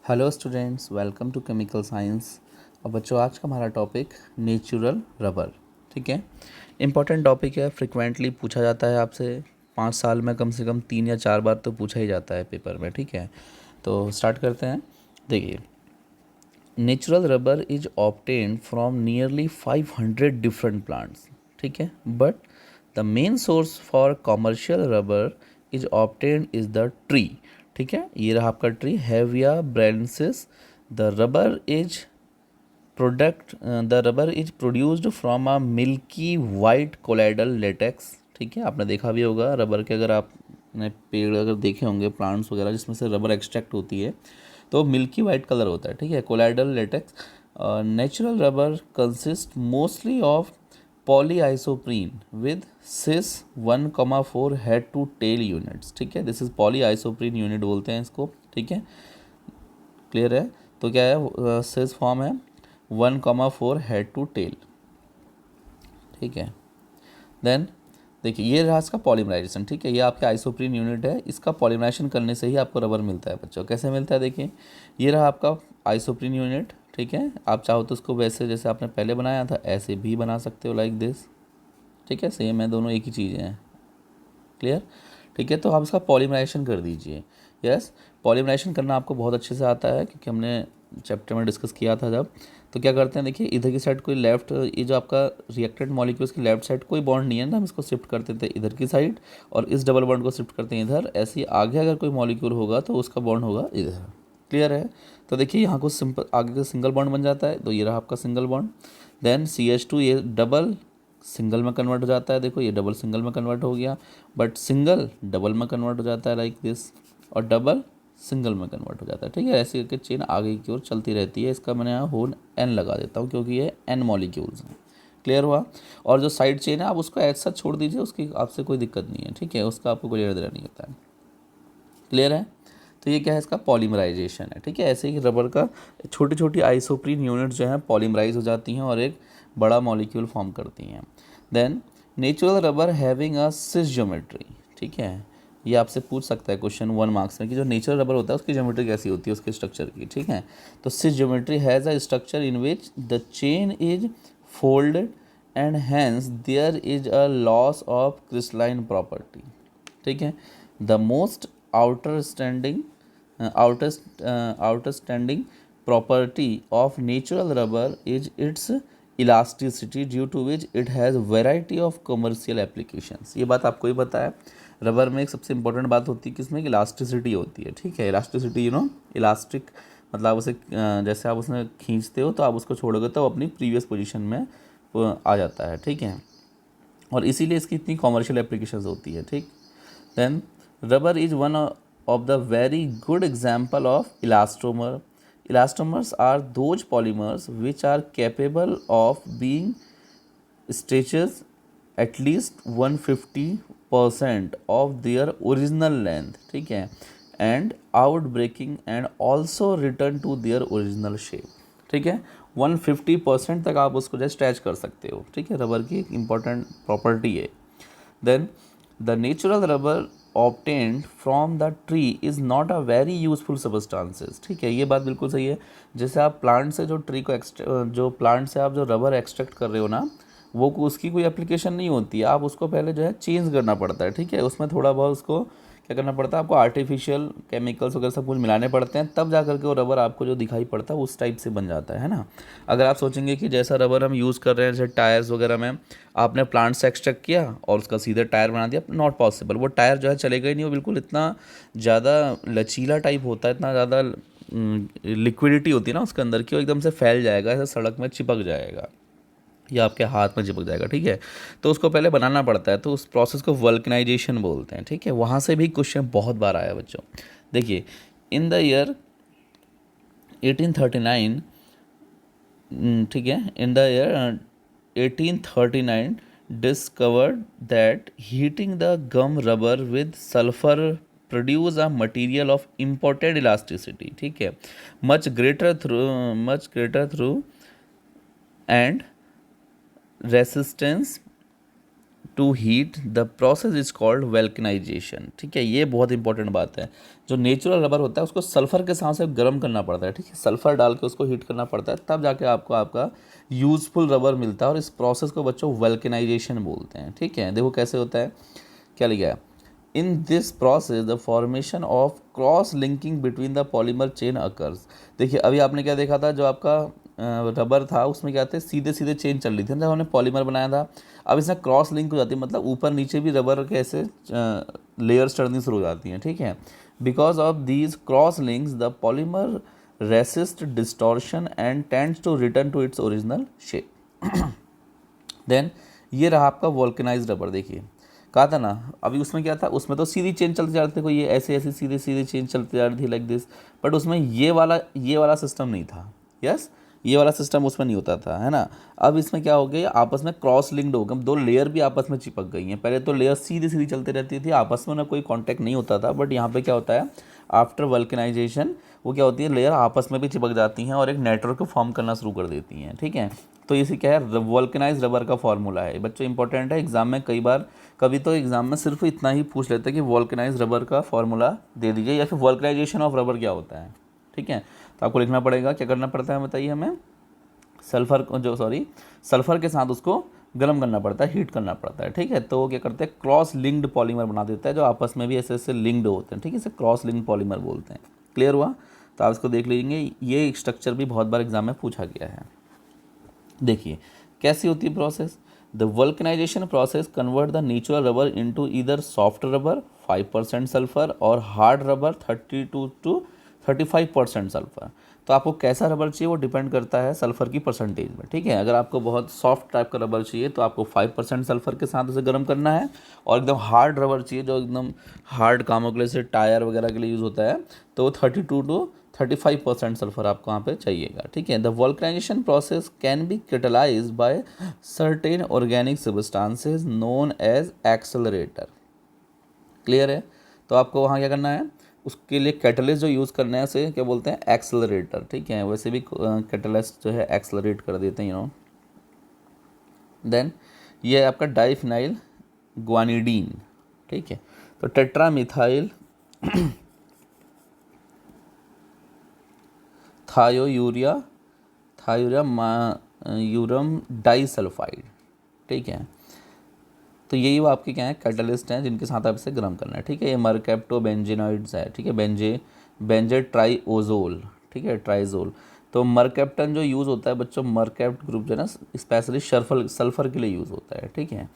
Hello students, welcome to chemical science. और बच्चों, आज का हमारा टॉपिक नेचुरल रबर। ठीक है, इम्पॉर्टेंट टॉपिक है, फ्रिक्वेंटली पूछा जाता है आपसे। 5 साल में कम से कम 3 या 4 बार तो पूछा ही जाता है पेपर में। ठीक है, तो स्टार्ट करते हैं। देखिए, natural rubber is obtained from nearly 500 different plants. ठीक है, but the main source for commercial rubber is obtained is the tree. ठीक है, ये रहा आपका tree, Hevea brasiliensis. The rubber is produced from a milky white colloidal latex. ठीक है, आपने देखा भी होगा रबर के, अगर आपने पेड़ अगर देखे होंगे, प्लांट्स वगैरह जिसमें से रबर एक्सट्रैक्ट होती है, तो मिल्की वाइट कलर होता है। ठीक है, colloidal latex. Natural rubber consist mostly of polyisoprene with cis 1,4 head to tail units. ठीक है, दिस इज पॉलीआइसोप्रीन यूनिट बोलते हैं इसको। ठीक है, क्लियर है? तो क्या है, सिस फॉर्म है 1,4 हेड टू टेल। ठीक है, देन देखिए, ये रहा इसका पॉलीमराइजेशन। ठीक है, ये आपका आइसोप्रीन यूनिट है, इसका पॉलीमराइजेशन करने से ही आपको रबर मिलता है। बच्चों, कैसे मिलता है? देखिए, ये रहा आपका आइसोप्रीन यूनिट। ठीक है, आप चाहो तो उसको वैसे जैसे आपने पहले बनाया था ऐसे भी बना सकते हो, लाइक दिस। ठीक है, सेम है, दोनों एक ही चीज़ें हैं। क्लियर? ठीक है, तो आप इसका पॉलीमराइजेशन कर दीजिए। यस, पॉलीमराइजेशन करना आपको बहुत अच्छे से आता है, क्योंकि हमने चैप्टर में डिस्कस किया था जब। तो क्या करते हैं, देखिए, इधर की साइड कोई लेफ्ट, ये जो आपका रिएक्टेंट मॉलिक्यूल्स की लेफ्ट साइड कोई बॉन्ड नहीं है ना, हम इसको शिफ्ट करते थे इधर की साइड, और इस डबल बॉन्ड को शिफ्ट करते हैं इधर। ऐसे ही आगे अगर कोई मॉलिक्यूल होगा तो उसका बॉन्ड होगा इधर। क्लियर है? तो देखिए, यहाँ को सिंपल आगे का सिंगल बॉन्ड बन जाता है, तो ये रहा आपका सिंगल बॉन्ड। देन CH2, ये डबल सिंगल में कन्वर्ट हो जाता है। देखो, ये डबल सिंगल में कन्वर्ट हो गया, बट सिंगल डबल में कन्वर्ट हो जाता है, लाइक दिस, और डबल सिंगल में कन्वर्ट हो जाता है। ठीक है, ऐसे करके चेन आगे की ओर चलती रहती है। इसका मैंने यहाँ होल N लगा देता हूँ, क्योंकि ये N मॉलिक्यूल्स हैं। क्लियर हुआ? और जो साइड चेन है, आप उसको ऐसा छोड़ दीजिए, उसकी आपसे कोई दिक्कत नहीं है। ठीक है, उसका आपको कोई लेना देना नहीं होता है। क्लियर है? तो ये क्या है, इसका पॉलीमराइजेशन है। ठीक है, ऐसे ही रबर का छोटी छोटी आइसोप्रीन यूनिट जो है पॉलीमराइज हो जाती हैं और एक बड़ा मॉलिक्यूल फॉर्म करती हैं। Then natural rubber having a cis geometry. ठीक है, ये आपसे पूछ सकता है क्वेश्चन 1 मार्क्स में कि जो नेचुरल रबर होता है उसकी ज्योमेट्री कैसी होती है, उसके स्ट्रक्चर की। ठीक है, तो cis geometry has a structure in which the chain is folded and hence there is a loss of crystalline property. ठीक है, the most outstanding outstanding property of natural rubber is its elasticity, due to which it has variety of commercial applications। ये बात आपको ही पता है, rubber में एक सबसे इंपॉर्टेंट बात होती है किसमें, इलास्टिसिटी होती है। ठीक है, इलास्टिसिटी, इलास्टिक, मतलब आप उसे जैसे आप उसमें खींचते हो तो आप उसको छोड़ोगे तो वो अपनी प्रीवियस पोजीशन में आ जाता है। ठीक है, और इसीलिए इसकी इतनी कॉमर्शियल एप्लीकेशंस होती है। ठीक, then rubber is one of the very good example of elastomer. Elastomers are those polymers which are capable of being stretches at least 150% of their original length. ठीक है, and outbreaking and also return to their original shape. ठीक है, 150% तक आप उसको जो stretch कर सकते हो। ठीक है, रबर की एक इम्पॉर्टेंट प्रॉपर्टी है। Then the natural rubber obtained from the tree is not a very useful substances। ठीक है, ये बात बिल्कुल सही है। जैसे आप प्लांट से जो ट्री को जो प्लांट से आप जो रबर एक्सट्रैक्ट कर रहे हो ना, वो उसकी कोई एप्लीकेशन नहीं होती है। आप उसको पहले जो है चेंज करना पड़ता है। ठीक है, उसमें थोड़ा बहुत उसको क्या करना पड़ता है, आपको आर्टिफिशियल केमिकल्स वगैरह सब कुछ मिलाने पड़ते हैं, तब जा करके वो रबर आपको जो दिखाई पड़ता है उस टाइप से बन जाता है ना। अगर आप सोचेंगे कि जैसा रबर हम यूज़ कर रहे हैं, जैसे टायर्स वगैरह में आपने प्लांट से एक्सट्रैक्ट किया और उसका सीधे टायर बना दिया, नॉट पॉसिबल। वो टायर जो है चलेगा ही नहीं, वो बिल्कुल इतना ज़्यादा लचीला टाइप होता है, इतना ज़्यादा लिक्विडिटी होती है ना उसके अंदर की, वो एकदम से फैल जाएगा, ऐसे सड़क में चिपक जाएगा या आपके हाथ में चिपक जाएगा। ठीक है, तो उसको पहले बनाना पड़ता है, तो उस प्रोसेस को वल्कनाइजेशन बोलते हैं। ठीक है, वहाँ से भी क्वेश्चन बहुत बार आया बच्चों। देखिए, इन द ईयर 1839, ठीक है, in the year 1839 discovered that heating the gum rubber with sulfur produce a material of important elasticity। ठीक है, much greater through and resistance to heat the process is called vulcanization. ठीक है, ये बहुत important बात है। जो नेचुरल रबर होता है उसको सल्फ़र के साथ से गर्म करना पड़ता है। ठीक है, सल्फ़र डाल के उसको हीट करना पड़ता है, तब जाके आपको आपका यूज़फुल रबर मिलता है। और इस प्रोसेस को बच्चों वेल्कनाइजेशन बोलते हैं। ठीक है, देखो कैसे होता है, क्या लिखा है, in this process the formation of cross linking between the polymer chain occurs. देखिए अभी आपने क्या देखा था, जो आपका रबर था उसमें क्या थे, सीधे सीधे चेन चल रही थी, जब हमने पॉलीमर बनाया था। अब इसमें क्रॉस लिंक हो जाती है, मतलब ऊपर नीचे भी रबर के ऐसे लेयर्स चढ़नी शुरू हो जाती हैं। ठीक है, because of these cross links the polymer resist distortion and tends to return to its original shape. Then ये रहा आपका वोल्केनाइज रबर। देखिए कहा था ना अभी, उसमें क्या था, उसमें तो सीधी चेन चलती जा रही थी, कोई ये ऐसे ऐसे सीधे सीधे चेन चलती जा रही थी लाइक दिस, बट उसमें ये वाला सिस्टम नहीं था। यस, ये वाला सिस्टम उसमें नहीं होता था, है ना। अब इसमें क्या हो गया, आपस में क्रॉस लिंक्ड हो गए, दो लेयर भी आपस में चिपक गई हैं। पहले तो लेयर सीधी सीधी चलती रहती थी, आपस में ना कोई कॉन्टैक्ट नहीं होता था, बट यहाँ पे क्या होता है, आफ्टर वल्कनाइजेशन वो क्या होती है, लेयर आपस में भी चिपक जाती हैं और एक नेटवर्क फॉर्म करना शुरू कर देती हैं। ठीक है, तो इसे क्या है, वल्कनाइज रबर का फॉर्मूला है बच्चों, इंपॉर्टेंट है एग्जाम में। कभी तो एग्जाम में सिर्फ इतना ही पूछ लेते हैं कि वल्कनाइज रबर का फॉर्मूला दे दीजिए, या फिर वल्कनाइजेशन ऑफ रबर क्या होता है। ठीक है, तो आपको लिखना पड़ेगा, क्या करना पड़ता है बताइए हमें, सल्फर के साथ उसको गर्म करना पड़ता है, हीट करना पड़ता है। ठीक है, तो वो क्या करते हैं, क्रॉस लिंक्ड पॉलीमर बना देता है, जो आपस में भी ऐसे ऐसे लिंक्ड होते हैं। ठीक है, इसे क्रॉस लिंक्ड पॉलीमर बोलते हैं। क्लियर हुआ, तो आप इसको देख लीजिए, ये स्ट्रक्चर भी बहुत बार एग्जाम में पूछा गया है। देखिए कैसी होती है process, the vulcanization process convert the natural rubber into either soft rubber 5% sulphur और हार्ड रबर 32 to 35% सल्फर। तो आपको कैसा रबर चाहिए वो डिपेंड करता है सल्फर की परसेंटेज में। ठीक है, अगर आपको बहुत सॉफ्ट टाइप का रबर चाहिए तो आपको 5% सल्फर के साथ उसे गर्म करना है, और एकदम हार्ड रबर चाहिए जो एकदम हार्ड कामों के लिए, जैसे टायर वगैरह के लिए यूज़ होता है, तो 32 to 35% सल्फर आपको वहाँ पे चाहिएगा। ठीक है, the vulcanization process can be catalyse by certain organic substances known as accelerator. Clear है, तो आपको वहाँ क्या करना है, उसके लिए कैटलिस्ट जो यूज़ करना है उसे क्या बोलते हैं, एक्सेलरेटर। ठीक है, वैसे भी कैटलिस्ट जो है एक्सेलरेट कर देते हैं, देन ये है आपका डाइफिनाइल ग्वानिडीन। ठीक है, तो टेट्रामिथाइल थायोयूरिया यूरम डाइसल्फाइड। ठीक है, तो यही वो आपके क्या है, कैटलिस्ट हैं जिनके साथ आप इसे गर्म करना है। ठीक है, ये मरकैप्टो बेंजीनॉइड्स है। ठीक है, बेंजे ट्राइओजोल। ठीक है, ट्राइजोल। तो मरकैप्टन जो यूज़ होता है बच्चों, मरकैप्ट ग्रुप जो है ना, स्पेशली सल्फर के लिए यूज़ होता है। ठीक है,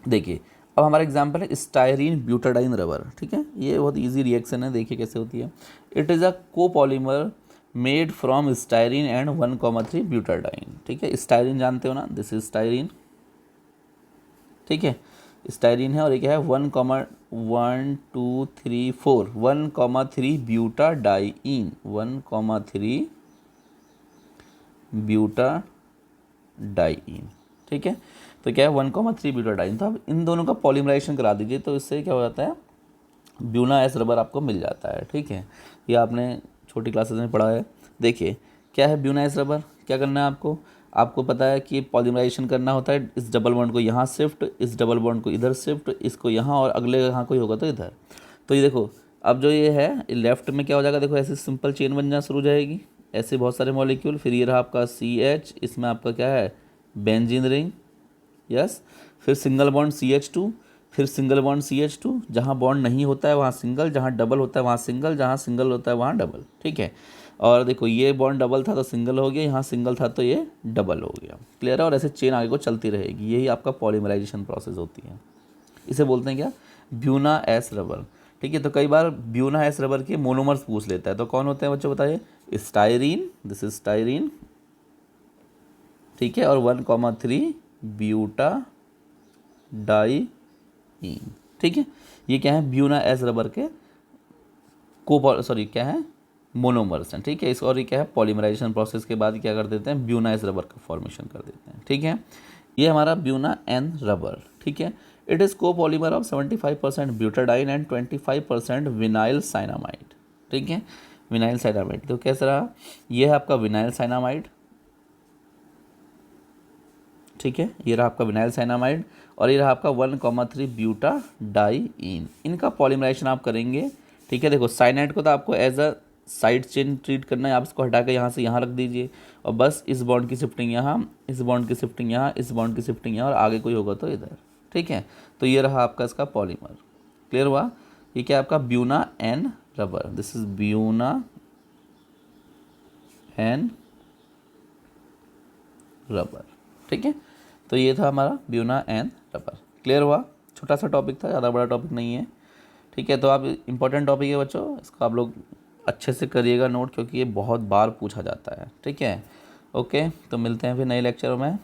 देखिए अब हमारा एग्जाम्पल है स्टायरीन ब्यूटाडाइन रबर। ठीक है, ये बहुत इजी रिएक्शन है, देखिए कैसे होती है। It is a copolymer made from styrene and 1,3 butadiene. ठीक है, स्टायरीन जानते हो ना, दिस इज स्टायरीन। ठीक है, स्टायरीन है, और ये क्या है, 1,3 ब्यूटाडाइन, 1,3 ब्यूटाडाइन। ठीक है, तो क्या है, 1,3 ब्यूटाडाइन। तो अब इन दोनों का पॉलीमराइजेशन करा दीजिए, तो इससे क्या हो जाता है, ब्यूना एस रबर आपको मिल जाता है। ठीक है, ये आपने छोटी क्लासेस में पढ़ा है। देखिए क्या है ब्यूना एस रबर, क्या करना है आपको पता है कि पॉलीमराइजेशन करना होता है, इस डबल बॉन्ड को यहाँ शिफ्ट, इस डबल बॉन्ड को इधर शिफ्ट, इसको यहाँ, और अगले यहाँ कोई होगा तो इधर। तो ये देखो अब जो ये है लेफ्ट में क्या हो जाएगा, देखो ऐसे सिंपल चेन बन जाना शुरू हो जाएगी, ऐसे बहुत सारे मॉलिक्यूल। फिर ये रहा आपका CH, इसमें आपका क्या है, बेंजीन रिंग। यस, फिर सिंगल बॉन्ड CH2, फिर सिंगल बॉन्ड CH2, जहाँ बॉन्ड नहीं होता है वहाँ सिंगल, जहाँ डबल होता है वहाँ सिंगल, जहाँ सिंगल होता है वहाँ डबल। ठीक है, और देखो ये बॉन्ड डबल था तो सिंगल हो गया, यहाँ सिंगल था तो ये डबल हो गया। क्लियर है, और ऐसे चेन आगे को चलती रहेगी, यही आपका पॉलीमराइजेशन प्रोसेस होती है। इसे बोलते हैं क्या, ब्यूना एस रबर। ठीक है, तो कई बार ब्यूना एस रबर के मोनोमर्स पूछ लेता है, तो कौन होते हैं बच्चों बताइए, स्टायरीन, दिस इज स्टायरीन। ठीक है, और 1,3 ब्यूटाडाइन। ठीक है, ये क्या है, ब्यूना एस रबर के क्या है, मोनोमर्स हैं। ठीक है, इस और ये क्या है, पॉलीमराइजेशन प्रोसेस के बाद क्या कर देते हैं, ब्यूना एस रबर का फॉर्मेशन कर देते हैं। ठीक है, ये हमारा ब्यूना एन रबर। ठीक है, it is copolymer of 75% butadiene and 25% vinyl cyanamide. ठीक है, विनाइल साइनामाइड, तो कैसा रहा, ये है आपका विनाइल साइनामाइड। ठीक है, ये रहा आपका विनाइल साइनामाइड और ये रहा आपका 1,3 ब्यूटाडाइईन। इनका पॉलीमराइजेशन आप करेंगे। ठीक है, देखो साइनाइड को तो आपको as a side chain treat करना है, आप इसको हटा के यहाँ से यहाँ रख दीजिए और बस इस बॉन्ड की शिफ्टिंग यहाँ, इस बॉन्ड की शिफ्टिंग यहाँ, इस बॉन्ड की शिफ्टिंग यहाँ और आगे कोई होगा तो इधर। ठीक है, तो ये रहा आपका इसका पॉलीमर। क्लियर हुआ? ये क्या आपका Buna N rubber, this is Buna N rubber. ठीक है, तो ये था हमारा ब्यूना एन रबर। क्लियर हुआ? छोटा सा टॉपिक था, ज़्यादा बड़ा टॉपिक नहीं है। ठीक है, तो आप इंपॉर्टेंट टॉपिक है बच्चों, इसको आप लोग अच्छे से करिएगा नोट, क्योंकि ये बहुत बार पूछा जाता है। ठीक है, ओके, तो मिलते हैं फिर नए लेक्चरों में।